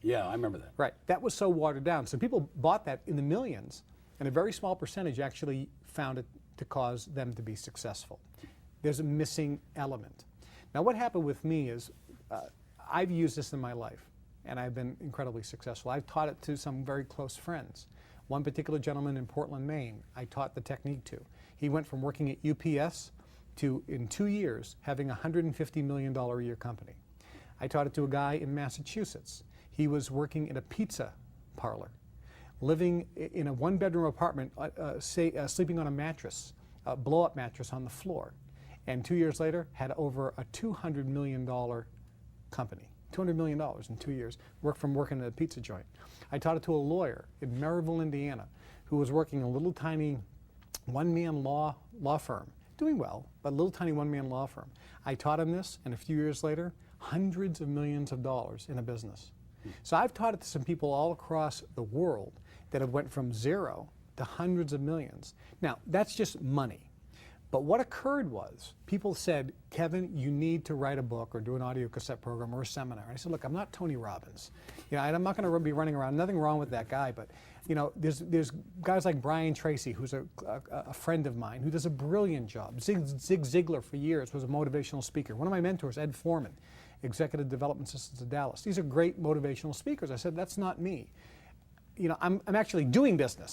Yeah, I remember that. Right. That was so watered down. So people bought that in the millions, and a very small percentage actually found it to cause them to be successful. There's a missing element. Now, what happened with me is I've used this in my life, and I've been incredibly successful. I've taught it to some very close friends. One particular gentleman in Portland, Maine, I taught the technique to. He went from working at UPS to, in 2 years, having a $150 million a year company. I taught it to a guy in Massachusetts. He was working in a pizza parlor, living in a one-bedroom apartment, sleeping on a mattress, a blow-up mattress on the floor. And 2 years later, had over a $200 million company. $200 million in 2 years, working at a pizza joint. I taught it to a lawyer in Maryville, Indiana, who was working a little tiny one-man law firm, doing well, but a little tiny one-man law firm. I taught him this, and a few years later, hundreds of millions of dollars in a business. So I've taught it to some people all across the world that have went from zero to hundreds of millions. Now, that's just money. But what occurred was, people said, Kevin, you need to write a book or do an audio cassette program or a seminar. And I said, look, I'm not Tony Robbins. You know, I'm not going to be running around, nothing wrong with that guy, but you know, there's guys like Brian Tracy, who's a friend of mine, who does a brilliant job. Zig Ziglar for years was a motivational speaker. One of my mentors, Ed Foreman, Executive Development Systems of Dallas. These are great motivational speakers. I said, that's not me. You know, I'm actually doing business.